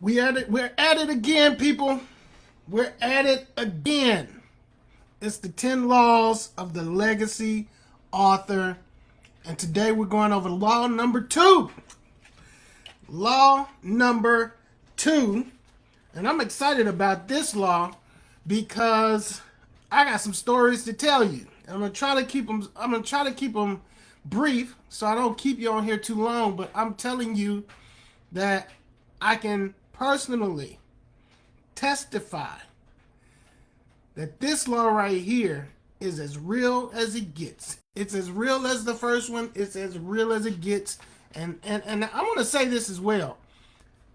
We're at it again, people. We're at it again. It's the 10 laws of the legacy author. And today we're going over law number 2. Law number 2. And I'm excited about this law because I got some stories to tell you. And I'm gonna try to keep them brief so I don't keep you on here too long, but I'm telling you that I can personally testify that this law right here is as real as it gets. It's as real as the first one. It's as real as it gets. And I want to say this as well.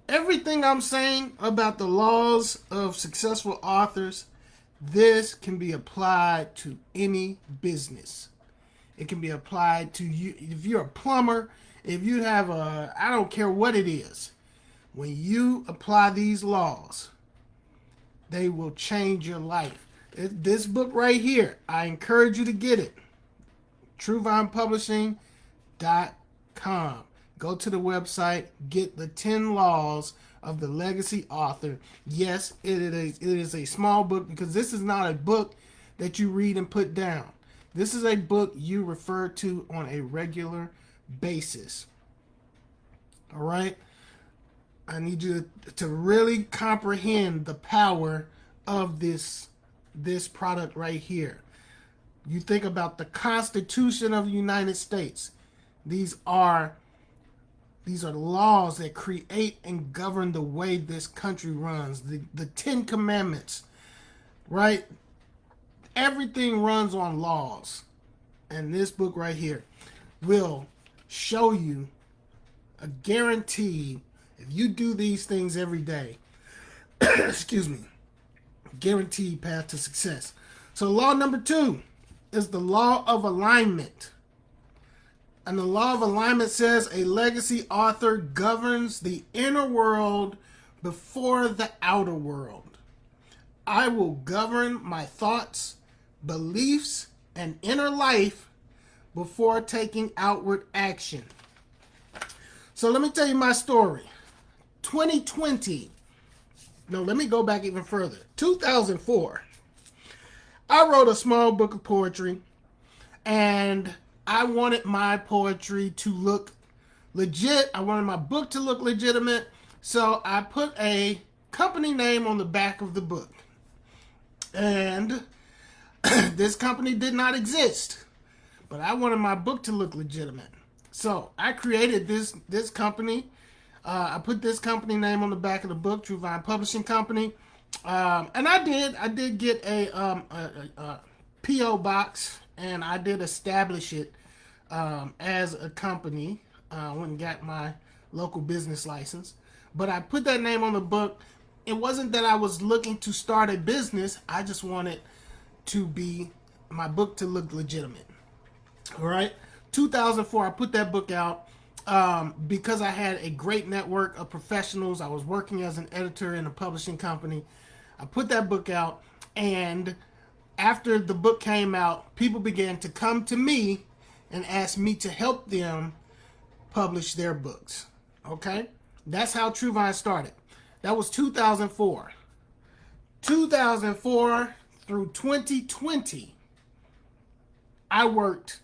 Everything I'm saying about the laws of successful authors, this can be applied to any business. It can be applied to you if you're a plumber, if you have I don't care what it is. When you apply these laws, they will change your life. This book right here, I encourage you to get it. TrueVinePublishing.com. Go to the website, get the 10 laws of the legacy author. Yes, it is a small book because this is not a book that you read and put down. This is a book you refer to on a regular basis. All right? I need you to really comprehend the power of this product right here. You think about the Constitution of the United States. These are laws that create and govern the way this country runs. The 10 Commandments, right? Everything runs on laws. And this book right here will show you a guarantee. If you do these things every day, excuse me, guaranteed path to success. So law number 2 is the law of alignment. And the law of alignment says a legacy author governs the inner world before the outer world. I will govern my thoughts, beliefs, and inner life before taking outward action. So let me tell you my story. 2020. No, let me go back even further. 2004. I wrote a small book of poetry, and I wanted my poetry to look legit. I wanted my book to look legitimate, so I put a company name on the back of the book. And this company did not exist, but I wanted my book to look legitimate. So I created this company. I put this company name on the back of the book, True Vine Publishing Company, and I did get a PO box, and I did establish it as a company. I went and got my local business license, but I put that name on the book. It wasn't that I was looking to start a business. I just wanted to be my book to look legitimate. All right, 2004, I put that book out. Because I had a great network of professionals. I was working as an editor in a publishing company. I put that book out, and after the book came out, people began to come to me and ask me to help them publish their books. Okay? That's how True Vine started. That was 2004. 2004 through 2020, I worked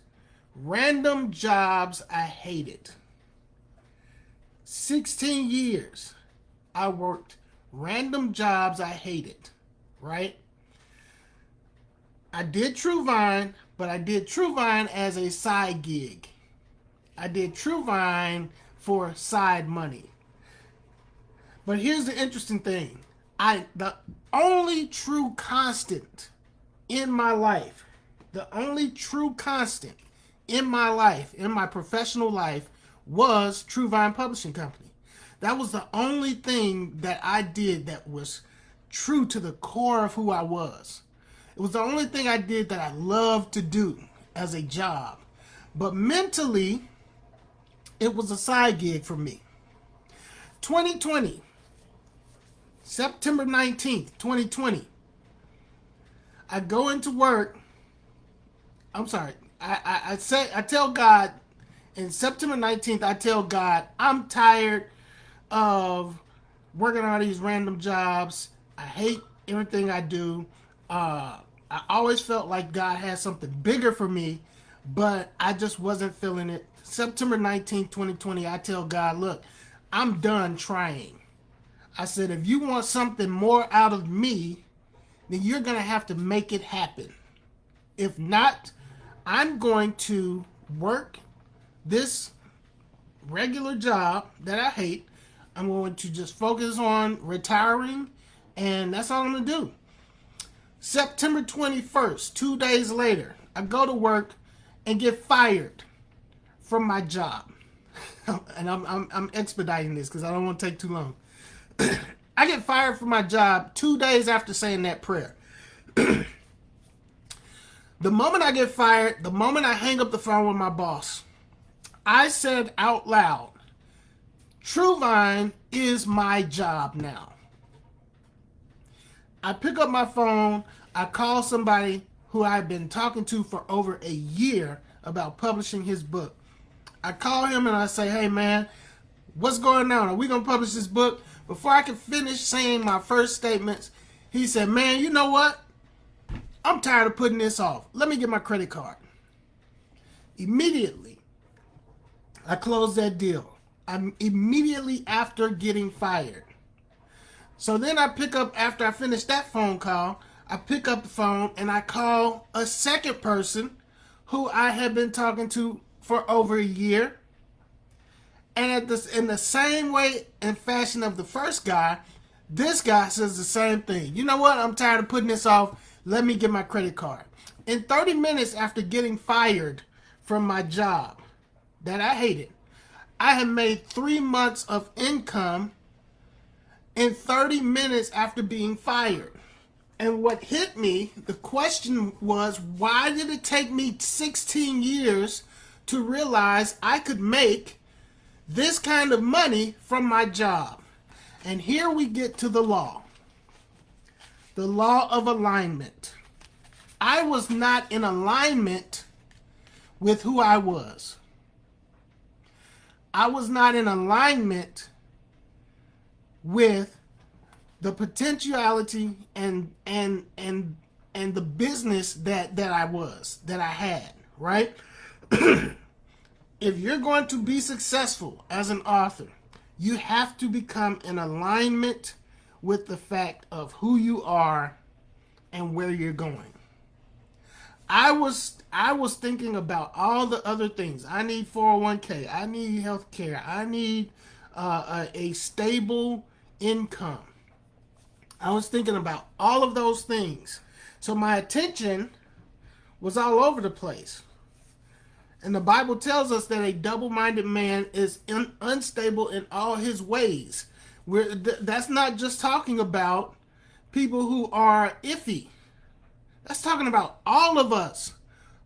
random jobs I hated. 16 years, I worked random jobs I hated, right? I did True Vine, but I did True Vine as a side gig. I did True Vine for side money. But here's the interesting thing. The only true constant in my life, the only true constant in my life, in my professional life, was True Vine Publishing Company. That was the only thing that I did that was true to the core of who I was. It was the only thing I did that I loved to do as a job. But mentally, it was a side gig for me. 2020, September 19th, 2020, I go into work. I'm sorry. I tell God, in September 19th, I tell God, I'm tired of working all these random jobs. I hate everything I do. I always felt like God had something bigger for me, but I just wasn't feeling it. September 19th, 2020, I tell God, look, I'm done trying. I said, if you want something more out of me, then you're going to have to make it happen. If not, I'm going to work this regular job that I hate. I'm going to just focus on retiring, and that's all I'm going to do. September 21st, 2 days later, I go to work and get fired from my job. And I'm expediting this because I don't want to take too long. I get fired from my job 2 days after saying that prayer. The moment I get fired, the moment I hang up the phone with my boss, I said out loud, TrueVine is my job now. I pick up my phone, I call somebody who I've been talking to for over a year about publishing his book. I call him and I say, hey man, what's going on? Are we going to publish this book? Before I could finish saying my first statements, he said, man, you know what? I'm tired of putting this off. Let me get my credit card. Immediately, I closed that deal. I'm immediately after getting fired. So then I pick up, after I finish that phone call, I pick up the phone and I call a second person who I had been talking to for over a year. And in the same way and fashion of the first guy, this guy says the same thing. You know what? I'm tired of putting this off. Let me get my credit card. In 30 minutes after getting fired from my job that I hated, I had made 3 months of income in 30 minutes after being fired. And what hit me, the question was, why did it take me 16 years to realize I could make this kind of money from my job? And here we get to the law. The law of alignment. I was not in alignment with who I was. I was not in alignment with the potentiality and the business that I had, right? If you're going to be successful as an author, you have to become in alignment with the fact of who you are and where you're going. I was thinking about all the other things. I need 401k. I need health care. I need a stable income. I was thinking about all of those things. So my attention was all over the place. And the Bible tells us that a double-minded man is unstable in all his ways. That's not just talking about people who are iffy. That's talking about all of us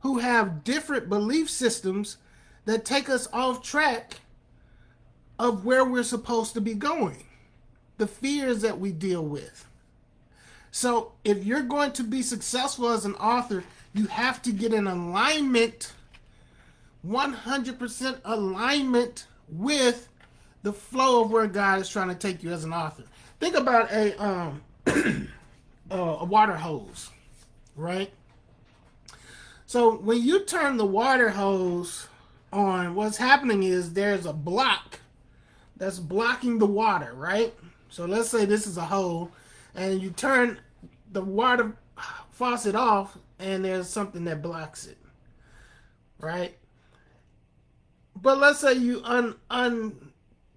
who have different belief systems that take us off track of where we're supposed to be going. The fears that we deal with. So if you're going to be successful as an author, you have to get in alignment, 100% alignment with the flow of where God is trying to take you as an author. Think about a water hose, right? So when you turn the water hose on, what's happening is there's a block that's blocking the water, right? So let's say this is a hole, and you turn the water faucet off, and there's something that blocks it, right? But let's say you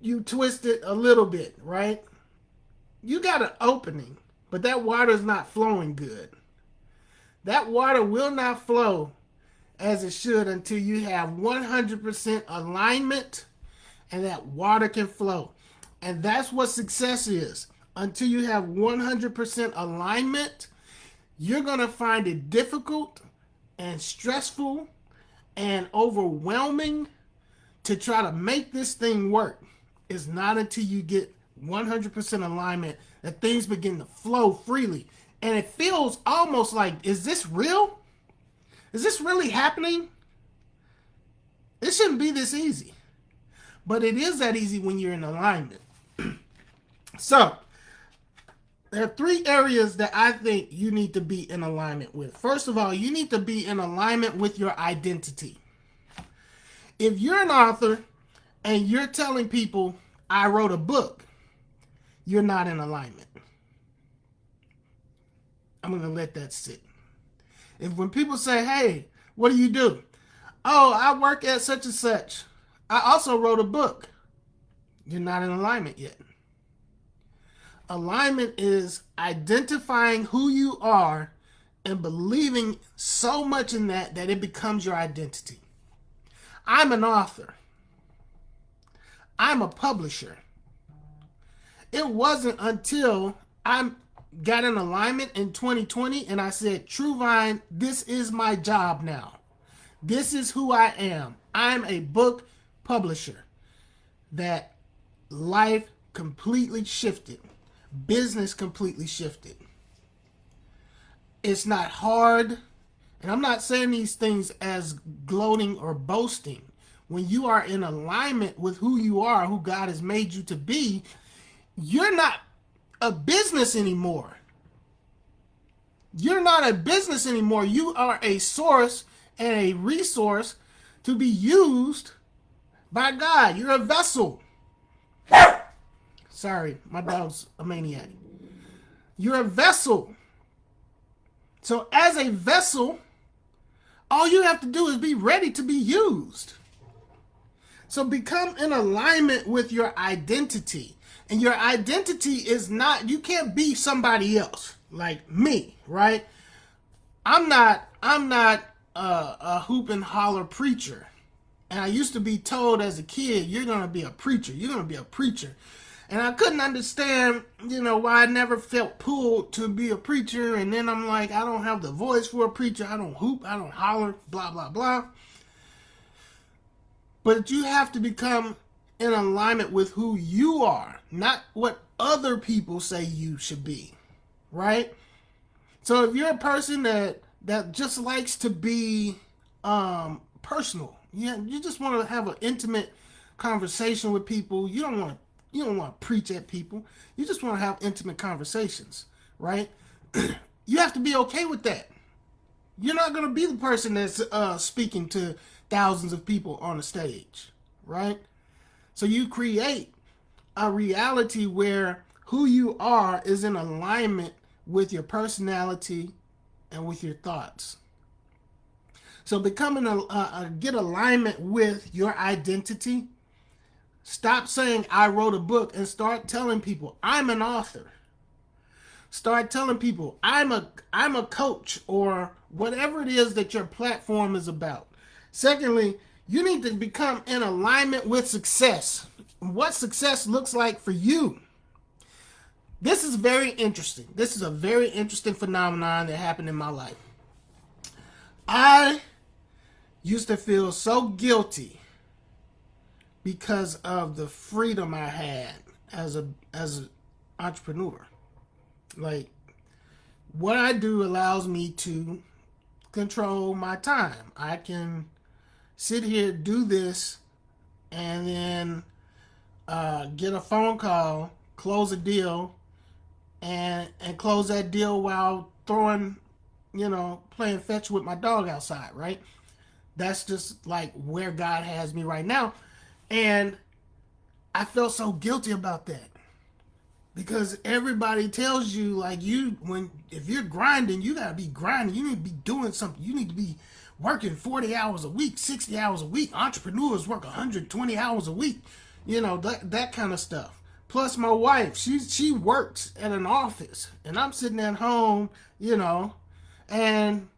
you twist it a little bit, right? You got an opening, but that water is not flowing good. That water will not flow as it should until you have 100% alignment and that water can flow. And that's what success is. Until you have 100% alignment, you're going to find it difficult and stressful and overwhelming to try to make this thing work. It's not until you get 100% alignment that things begin to flow freely. And it feels almost like, is this real? Is this really happening? It shouldn't be this easy. But it is that easy when you're in alignment. So, there are three areas that I think you need to be in alignment with. First of all, you need to be in alignment with your identity. If you're an author and you're telling people, I wrote a book, you're not in alignment. I'm going to let that sit. If when people say, hey, what do you do? Oh, I work at such and such. I also wrote a book. You're not in alignment yet. Alignment is identifying who you are and believing so much in that that it becomes your identity. I'm an author. I'm a publisher. It wasn't until I got in alignment in 2020 and I said, TrueVine, this is my job now. This is who I am. I'm a book publisher. That life completely shifted. Business completely shifted. It's not hard. And I'm not saying these things as gloating or boasting. When you are in alignment with who you are, who God has made you to be, you're not a business anymore. You're not a business anymore. You are a source and a resource to be used by God. You're a vessel. Sorry, my dog's a maniac. You're a vessel. So as a vessel, all you have to do is be ready to be used. So become in alignment with your identity. And your identity is not, you can't be somebody else like me, right? I'm not a hoop and holler preacher. And I used to be told as a kid, you're going to be a preacher. You're going to be a preacher. And I couldn't understand, why I never felt pulled to be a preacher. And then I'm like, I don't have the voice for a preacher. I don't hoop. I don't holler, blah, blah, blah. But you have to become in alignment with who you are, not what other people say you should be, right? So if you're a person that just likes to be personal, you just want to have an intimate conversation with people. You don't want to preach at people. You just want to have intimate conversations, right? You have to be okay with that. You're not going to be the person that's speaking to thousands of people on a stage, right? So you create a reality where who you are is in alignment with your personality and with your thoughts. So becoming get alignment with your identity. Stop saying I wrote a book and start telling people I'm an author. Start telling people I'm a coach or whatever it is that your platform is about. Secondly, you need to become in alignment with success. What success looks like for you. This is very interesting. This is a very interesting phenomenon that happened in my life. I used to feel so guilty because of the freedom I had as an entrepreneur. Like, what I do allows me to control my time. I can sit here, do this, and then get a phone call, close a deal, and close that deal while playing fetch with my dog outside, right? That's just like where God has me right now. And I felt so guilty about that. Because everybody tells you, like, if you're grinding, you gotta be grinding. You need to be doing something. You need to be working 40 hours a week, 60 hours a week. Entrepreneurs work 120 hours a week. That kind of stuff. Plus my wife, she works at an office, and I'm sitting at home, and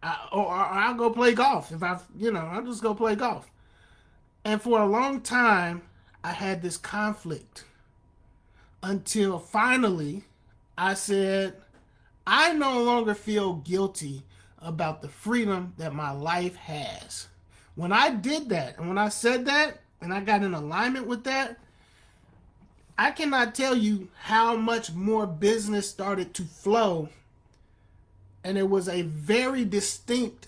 I'll go play golf if I'll just go play golf. And for a long time, I had this conflict until finally I said, I no longer feel guilty about the freedom that my life has. When I did that, and when I said that, and I got in alignment with that, I cannot tell you how much more business started to flow. And it was a very distinct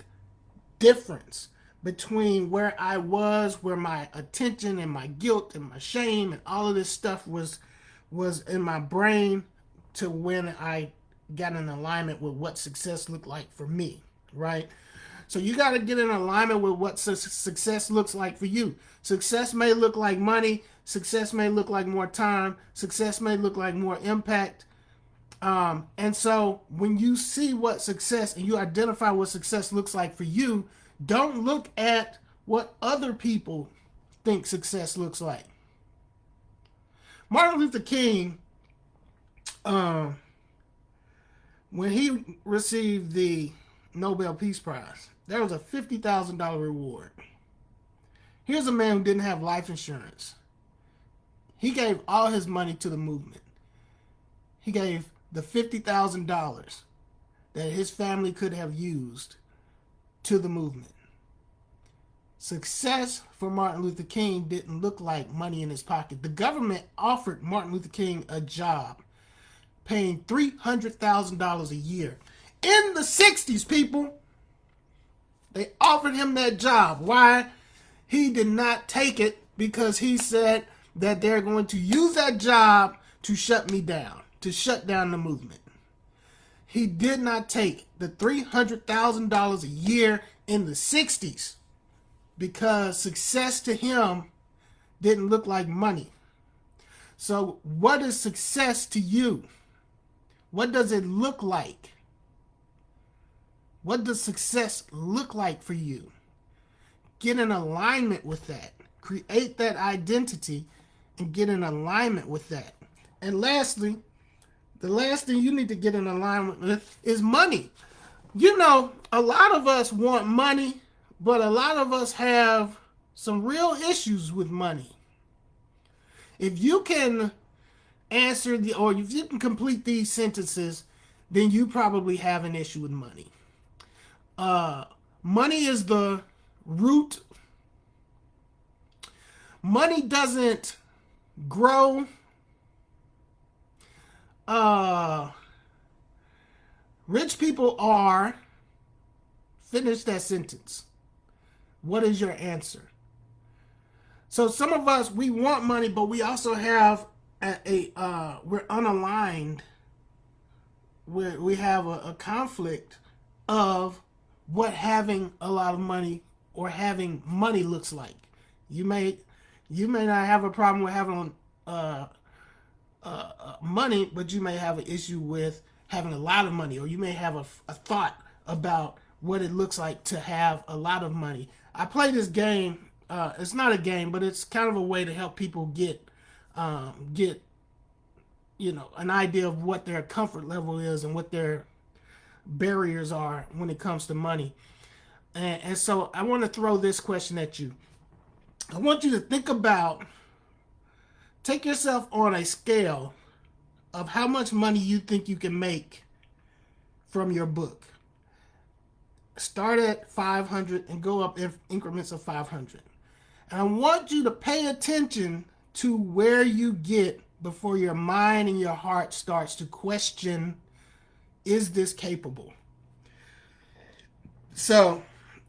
difference between where I was, where my attention and my guilt and my shame and all of this stuff was was in my brain to when I got in alignment with what success looked like for me, right? So you got to get in alignment with what success looks like for you. Success may look like money. Success may look like more time. Success may look like more impact. And so when you see what success and you identify what success looks like for you, don't look at what other people think success looks like. Martin Luther King, when he received the Nobel Peace Prize, there was a $50,000 reward. Here's a man who didn't have life insurance. He gave all his money to the movement. He gave the $50,000 that his family could have used to the movement. Success for Martin Luther King didn't look like money in his pocket. The government offered Martin Luther King a job paying $300,000 a year. In the 60s, people, they offered him that job. Why? He did not take it because he said that they're going to use that job to shut me down, to shut down the movement. He did not take the $300,000 a year in the 60s because success to him didn't look like money. So what is success to you? What does it look like? What does success look like for you? Get in alignment with that. Create that identity and get in alignment with that. And lastly, the last thing you need to get in alignment with is money. You know, a lot of us want money, but a lot of us have some real issues with money. If you can answer or if you can complete these sentences, then you probably have an issue with money. Money is the root. Money doesn't grow. Rich people are. Finish that sentence. What is your answer? So some of us, we want money, but we also have we're unaligned. We have a conflict of what having a lot of money or having money looks like. You may not have a problem with having money, but you may have an issue with having a lot of money, or you may have a thought about what it looks like to have a lot of money. I play this game. It's not a game, but it's kind of a way to help people get an idea of what their comfort level is and what their barriers are when it comes to money. And so I want to throw this question at you. I want you to think about, take yourself on a scale of how much money you think you can make from your book. Start at 500 and go up in increments of 500. And I want you to pay attention to where you get before your mind and your heart starts to question, is this capable? So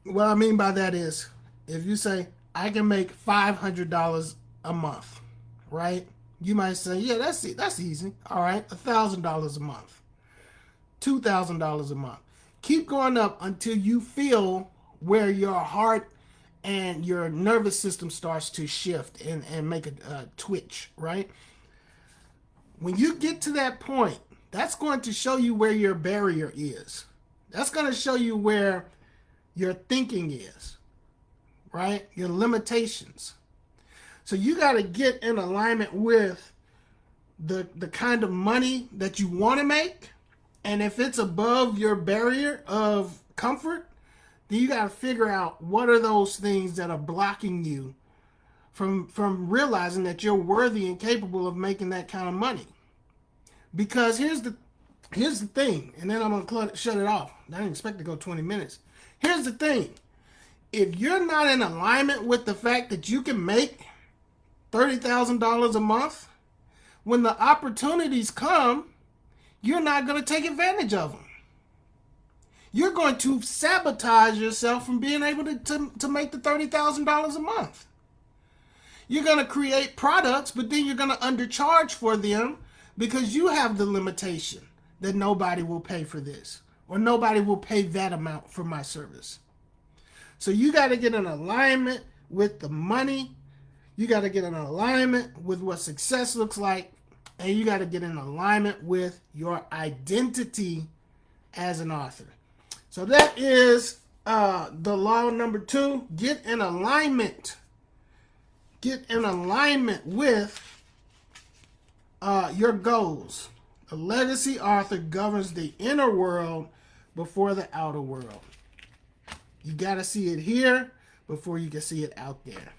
what I mean by that is, if you say, I can make $500 a month, right? You might say, yeah, that's easy. All right, $1,000 a month, $2,000 a month. Keep going up until you feel where your heart and your nervous system starts to shift and make a twitch, right? When you get to that point, that's going to show you where your barrier is. That's going to show you where your thinking is, right? Your limitations. So you got to get in alignment with the kind of money that you want to make. And if it's above your barrier of comfort, then you got to figure out what are those things that are blocking you from realizing that you're worthy and capable of making that kind of money. Because here's the thing, and then I'm going to shut it off. I didn't expect to go 20 minutes. Here's the thing. If you're not in alignment with the fact that you can make $30,000 a month, when the opportunities come, you're not going to take advantage of them. You're going to sabotage yourself from being able to make the $30,000 a month. You're going to create products, but then you're going to undercharge for them because you have the limitation that nobody will pay for this, or nobody will pay that amount for my service. So you got to get in alignment with the money. You got to get in alignment with what success looks like. And you got to get in alignment with your identity as an author. So that is the law number 2. Get in alignment. Get in alignment with your goals. A legacy author governs the inner world before the outer world. You got to see it here before you can see it out there.